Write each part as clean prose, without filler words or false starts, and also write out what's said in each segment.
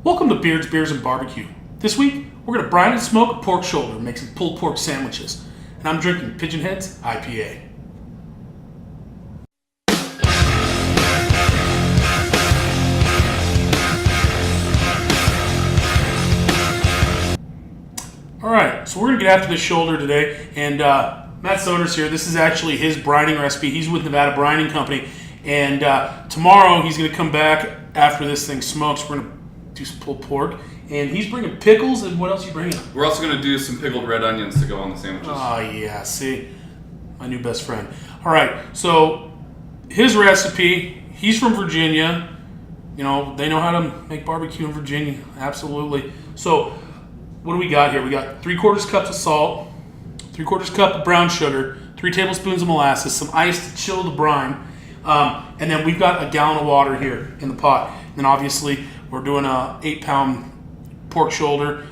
Welcome to Beers, Beers, and Barbecue. This week, we're going to brine and smoke a pork shoulder and make some pulled pork sandwiches. And I'm drinking Pigeon IPA. Alright, so we're going to get after this shoulder today. And Matt Soder's here. This is actually his brining recipe. He's with Nevada Brining Company. And tomorrow, he's going to come back after this thing smokes. We're going to do some pulled pork. And he's bringing pickles, and what else are you bringing? We're also going to do some pickled red onions to go on the sandwiches. Oh, yeah, see? My new best friend. All right, so his recipe, he's from Virginia. You know, they know how to make barbecue in Virginia, absolutely. So what do we got here? We got 3/4 cups of salt, 3/4 cup of brown sugar, 3 tablespoons of molasses, some ice to chill the brine, and then we've got a gallon of water here in the pot. And then obviously we're doing a 8-pound pork shoulder.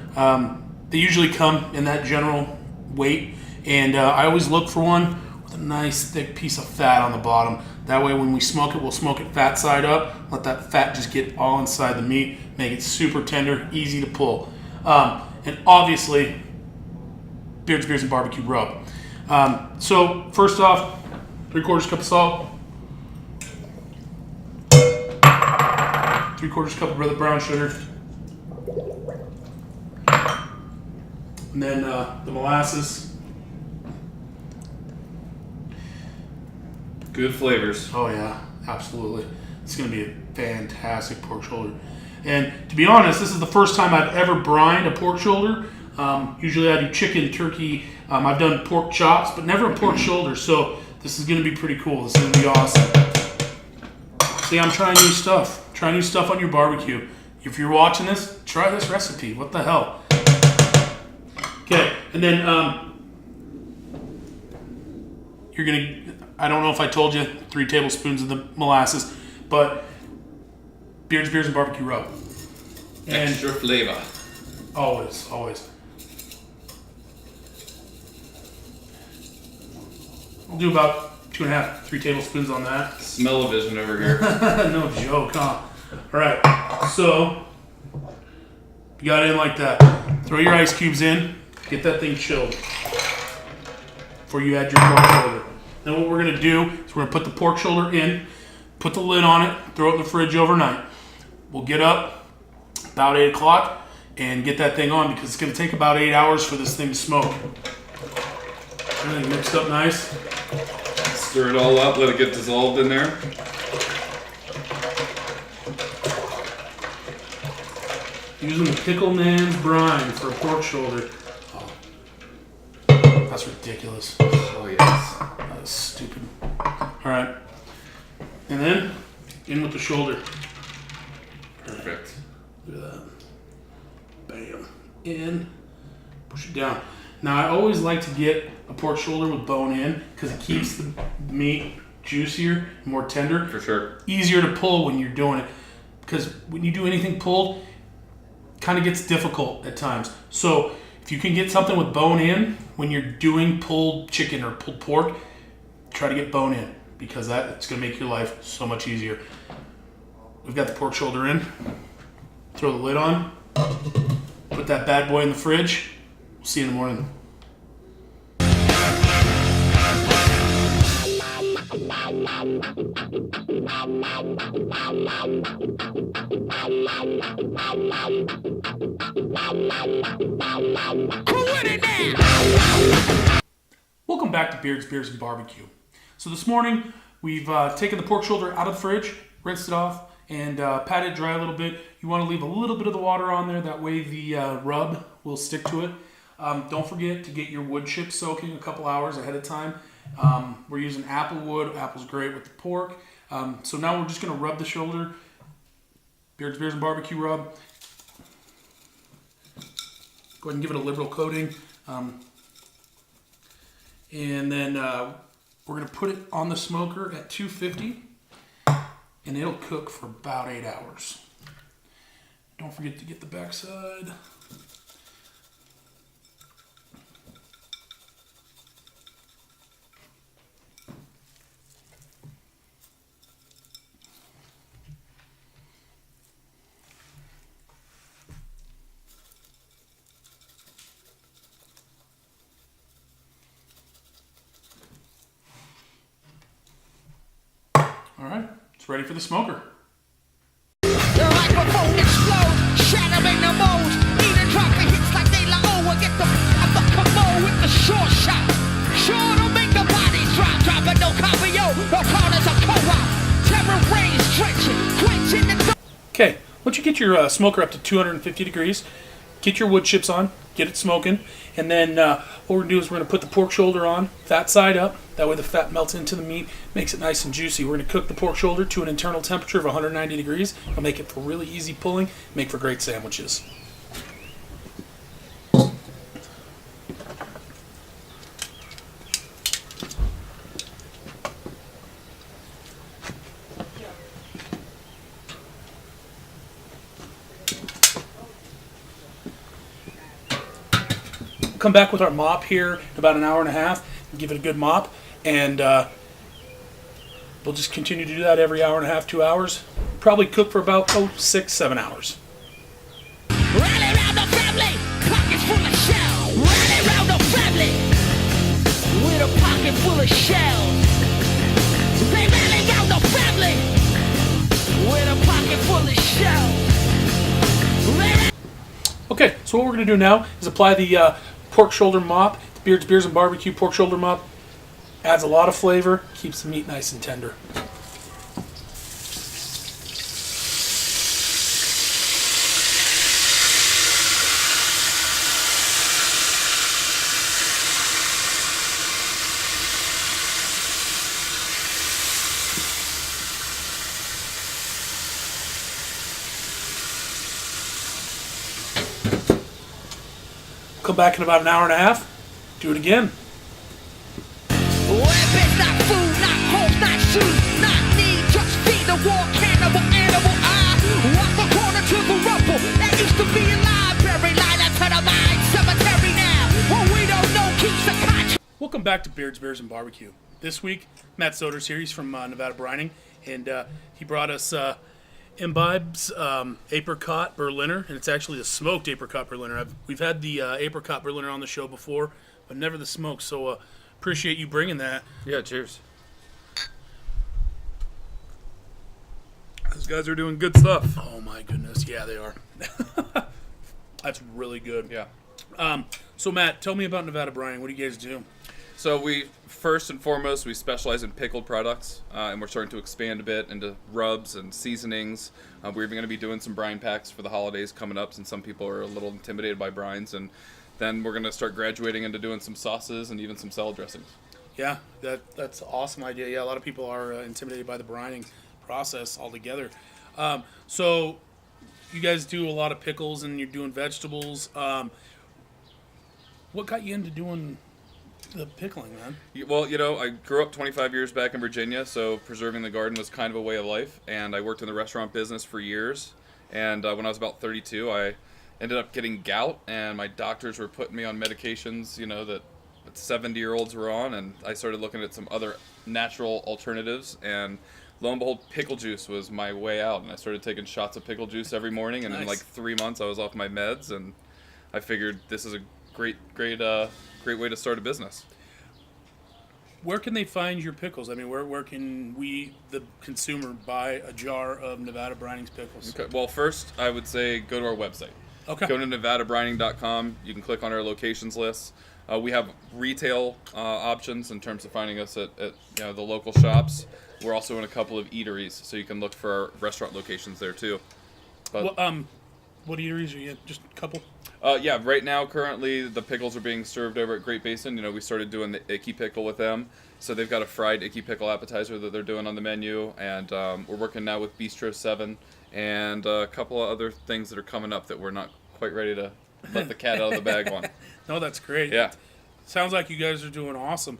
They usually come in that general weight, and I always look for one with a nice thick piece of fat on the bottom. That way when we smoke it, we'll smoke it fat side up, let that fat just get all inside the meat, make it super tender, easy to pull. And obviously, Beers, Beers, and Barbecue rub. So first off, 3/4 cup of salt, 3/4 cup of brown sugar, and then the molasses. Good flavors. Oh yeah, absolutely. It's going to be a fantastic pork shoulder. And to be honest, this is the first time I've ever brined a pork shoulder. Usually I do chicken, turkey. I've done pork chops, but never a pork shoulder. So this is going to be pretty cool. This is going to be awesome. See, I'm trying new stuff. Try new stuff on your barbecue. If you're watching this, try this recipe. What the hell? Okay, and then you're going to, I don't know if I told you, 3 tablespoons of the molasses, but Beers, Beers, and Barbecue rub. And extra flavor. Always, always. I'll do about 2.5, 3 tablespoons on that. Smell-o-vision over here. No joke, huh? All right, so you got it in like that. Throw your ice cubes in. Get that thing chilled before you add your pork shoulder. Then what we're going to do is we're going to put the pork shoulder in, put the lid on it, throw it in the fridge overnight. We'll get up about 8 o'clock and get that thing on because it's going to take about 8 hours for this thing to smoke. Everything mixed up nice. Stir it all up, let it get dissolved in there. Using the Pickle Man's brine for a pork shoulder. Oh, that's ridiculous. Oh, yes. That is stupid. Alright. And then, in with the shoulder. Perfect. Look at that. Bam. In. Push it down. Now, I always like to get a pork shoulder with bone in because it keeps the meat juicier, more tender. For sure. Easier to pull when you're doing it. Because when you do anything pulled, it kind of gets difficult at times. So, if you can get something with bone in when you're doing pulled chicken or pulled pork, try to get bone in because it's going to make your life so much easier. We've got the pork shoulder in. Throw the lid on. Put that bad boy in the fridge. We'll see you in the morning. Welcome back to Beers, Beers, and Barbecue. So this morning, we've taken the pork shoulder out of the fridge, rinsed it off, and pat it dry a little bit. You want to leave a little bit of the water on there, that way the rub will stick to it. Don't forget to get your wood chips soaking a couple hours ahead of time. We're using apple wood. Apple's great with the pork. So now we're just going to rub the shoulder. Beers, Beers, and Barbecue rub. Go ahead and give it a liberal coating. And then we're going to put it on the smoker at 250. And it'll cook for about 8 hours. Don't forget to get the backside. It's ready for the smoker. The microphone explodes, shattering the mold. Even dropping hits like they like, oh, I get the commode with the short shot. Sure to make the bodies drop, dropping no copio, no corners of co-op. Terror rains, drenching, quenching the... Okay, once you get your smoker up to 250 degrees, get your wood chips on, get it smoking, and then what we're going to do is we're going to put the pork shoulder on, fat side up. That way the fat melts into the meat, makes it nice and juicy. We're going to cook the pork shoulder to an internal temperature of 190 degrees. It'll make it for really easy pulling, make for great sandwiches. Come back with our mop here in about an hour and a half and give it a good mop, and we'll just continue to do that every hour and a half, 2 hours. Probably cook for about 6-7 hours. Rally round the family, pockets full of shells. Rally round the family, with a pocket full of shells. They rally round the family, with a pocket full of shells. Okay, so what we're going to do now is apply the pork shoulder mop. Beers BBQ pork shoulder mop. Adds a lot of flavor, keeps the meat nice and tender. Come back in about an hour and a half. Do it again. Weapons, not food, not homes, not shoes, not need, just feed the war cannibal animal. I walk the corner to the rumble. That used to be a library, line up to the mine, cemetery now. What we don't know keeps the contract. Welcome back to Beers BBQ. This week, Matt Soder's here. He's from Nevada Brining, and he brought us IMBIB's apricot Berliner, and it's actually the smoked apricot Berliner. We've had the apricot Berliner on the show before, but never the smoked, so appreciate you bringing that. Yeah, cheers. Those guys are doing good stuff. Oh my goodness, yeah, they are. That's really good. Yeah. So Matt, tell me about Nevada Brining. What do you guys do? So we, first and foremost, we specialize in pickled products, and we're starting to expand a bit into rubs and seasonings. We're even going to be doing some brine packs for the holidays coming up, since some people are a little intimidated by brines, and then we're going to start graduating into doing some sauces and even some salad dressings. Yeah, that's an awesome idea. Yeah, a lot of people are intimidated by the brining process altogether. So you guys do a lot of pickles and you're doing vegetables. What got you into doing the pickling, man? Well, I grew up 25 years back in Virginia, so preserving the garden was kind of a way of life, and I worked in the restaurant business for years. And when I was about 32, I ended up getting gout, and my doctors were putting me on medications, that 70-year-olds were on, and I started looking at some other natural alternatives, and lo and behold, pickle juice was my way out, and I started taking shots of pickle juice every morning, and Nice. in like 3 months I was off my meds, and I figured this is a great way to start a business. Where can they find your pickles? I mean, where can we, the consumer, buy a jar of Nevada Brining's pickles? Okay. Well, first I would say go to our website. Okay. Go to nevadabrining.com. You can click on our locations list. We have retail options in terms of finding us at the local shops. We're also in a couple of eateries, so you can look for our restaurant locations there too. But What eateries are you at? Just a couple? yeah, right now, currently, the pickles are being served over at Great Basin. We started doing the Icky Pickle with them. So they've got a fried Icky Pickle appetizer that they're doing on the menu. And we're working now with Bistro 7 and a couple of other things that are coming up that we're not quite ready to let the cat out of the bag on. No, that's great. Yeah. Sounds like you guys are doing awesome.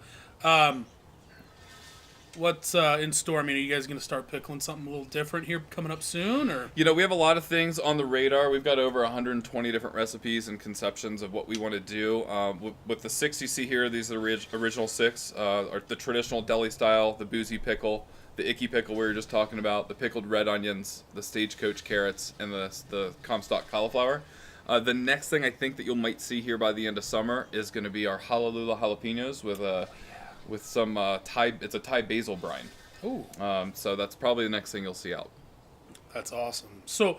What's in store? I mean, are you guys going to start pickling something a little different here coming up soon, or? We have a lot of things on the radar. We've got over 120 different recipes and conceptions of what we want to do. With the 6 you see here, these are the original 6, are the traditional deli style, the boozy pickle, the Icky Pickle we were just talking about, the pickled red onions, the stagecoach carrots, and the Comstock cauliflower. The next thing I think that you might see here by the end of summer is going to be our Hallelujah jalapenos with some Thai. It's a Thai basil brine. Ooh. So that's probably the next thing you'll see out. That's awesome. So,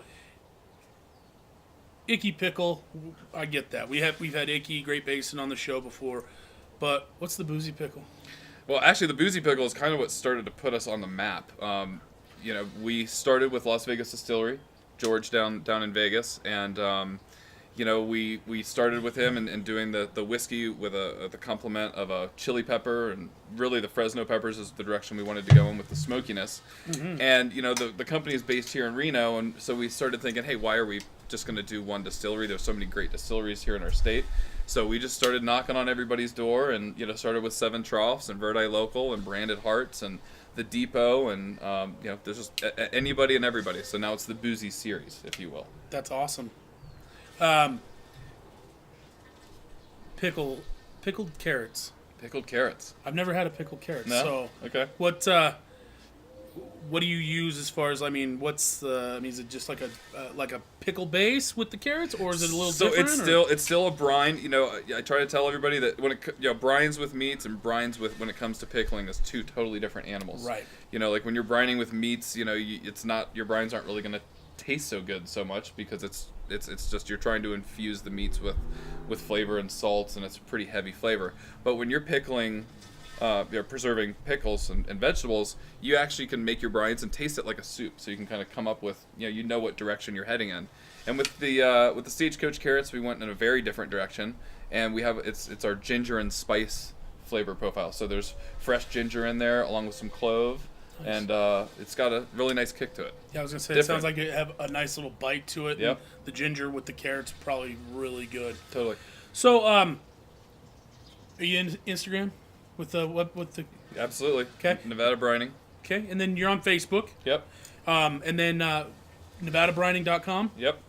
Icky Pickle, I get that. We've had Icky Great Basin on the show before, but what's the Boozy Pickle? Well, actually, the Boozy Pickle is kind of what started to put us on the map. We started with Las Vegas Distillery, George down in Vegas, and we started with him and doing the whiskey with the complement of a chili pepper, and really the Fresno peppers is the direction we wanted to go in with the smokiness. Mm-hmm. And the company is based here in Reno, and so we started thinking, hey, why are we just going to do one distillery? There's so many great distilleries here in our state. So we just started knocking on everybody's door, and started with 7 Troughs and Verdi Local and Branded Hearts and the Depot, and there's just anybody and everybody. So now it's the Boozy series, if you will. That's awesome. Pickled carrots. Pickled carrots. I've never had a pickled carrot. No? So Okay. What do you use as far as, is it just like a pickle base with the carrots, or is it a little different? So it's still a brine. I try to tell everybody that when brines with meats and brines when it comes to pickling is 2 totally different animals. Right. Like when you're brining with meats, it's not, your brines aren't really going to taste so good so much because it's just you're trying to infuse the meats with flavor and salts, and it's a pretty heavy flavor. But when you're pickling, you're preserving pickles and vegetables, you actually can make your brines and taste it like a soup. So you can kind of come up with what direction you're heading in. And with the Stagecoach carrots, we went in a very different direction, and we have it's our ginger and spice flavor profile. So there's fresh ginger in there along with some clove. Nice. And it's got a really nice kick to it. Yeah, I was going to say, Different. It sounds like it have a nice little bite to it. Yep. The ginger with the carrots probably really good. Totally. So, are you in Instagram with the? Absolutely. Okay. Nevada Brining. Okay, and then you're on Facebook. Yep. And then NevadaBrining.com. Yep.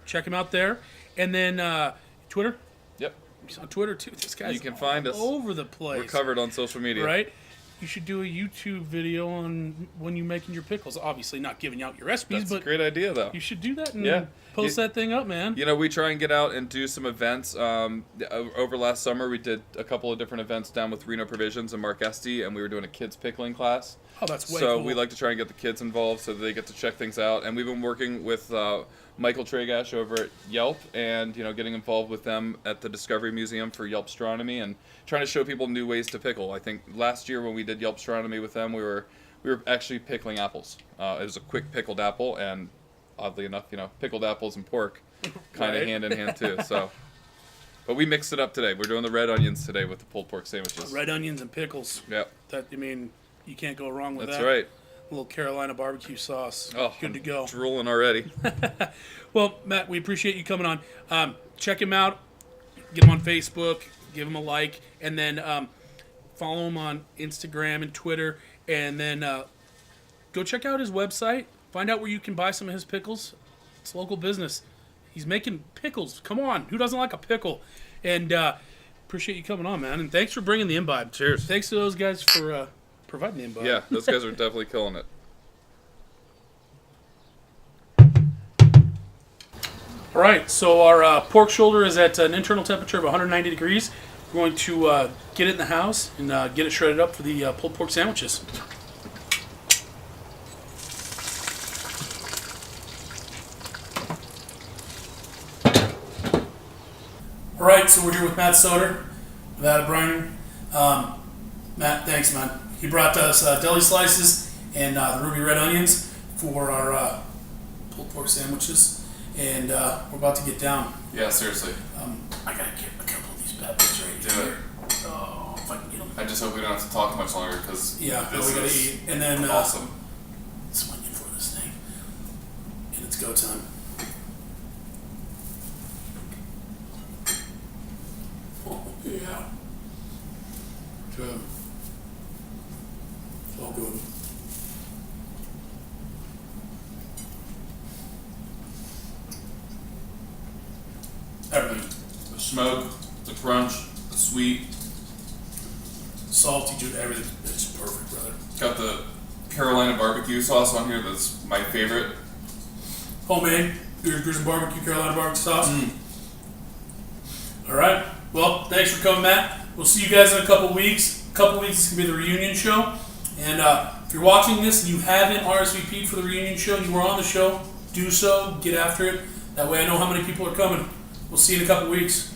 Check him out there. And then Twitter. Yep. He's on Twitter too. This guy's You can find us all over the place. We're covered on social media. Right? You should do a YouTube video on when you're making your pickles. Obviously, not giving out your recipes, That's but a great idea, though. you should do that and post that thing up, man. We try and get out and do some events. Over last summer, we did a couple of different events down with Reno Provisions and Mark Esty, and we were doing a kids pickling class. Oh, that's way So cool. we like to try and get the kids involved so that they get to check things out. And we've been working with Michael Tragash over at Yelp, and getting involved with them at the Discovery Museum for Yelpstronomy, and trying to show people new ways to pickle. I think last year when we did Yelpstronomy with them, we were actually pickling apples. It was a quick pickled apple, and oddly enough, pickled apples and pork kind of Right. hand in hand too. So, but we mixed it up today. We're doing the red onions today with the pulled pork sandwiches. Red onions and pickles. Yep. You can't go wrong with That's that. right. A little Carolina barbecue sauce. Oh, Good to go. Drooling already. Well, Matt, we appreciate you coming on. Check him out. Get him on Facebook. Give him a like. And then follow him on Instagram and Twitter. And then go check out his website. Find out where you can buy some of his pickles. It's local business. He's making pickles. Come on. Who doesn't like a pickle? And appreciate you coming on, man. And thanks for bringing the IMBIB. Cheers. Thanks to those guys for providing the IMBIB. Yeah, those guys are definitely killing it. All right, so our pork shoulder is at an internal temperature of 190 degrees. We're going to get it in the house and get it shredded up for the pulled pork sandwiches. All right, so we're here with Matt Soder, Nevada Brining. Matt, thanks, man. He brought us deli slices and the ruby red onions for our pulled pork sandwiches. And we're about to get down. Yeah, seriously. I gotta get a couple of these bad boys right Do here. it. Oh, if I can get them. I just hope we don't have to talk much longer because Yeah, we gotta eat. And then awesome. swinging for this thing. And it's go time. Oh, yeah. Good. It's all good. Everything. The smoke, the crunch, the sweet. Salty, dude, everything. It's perfect, brother. Got the Carolina barbecue sauce on here. That's my favorite. Homemade. Here's barbecue, Carolina barbecue sauce. All right. Well, thanks for coming, Matt. We'll see you guys in a couple weeks. A couple weeks is going to be the reunion show. And if you're watching this and you haven't RSVP'd for the reunion show, you were on the show, do so, get after it. That way I know how many people are coming. We'll see you in a couple weeks.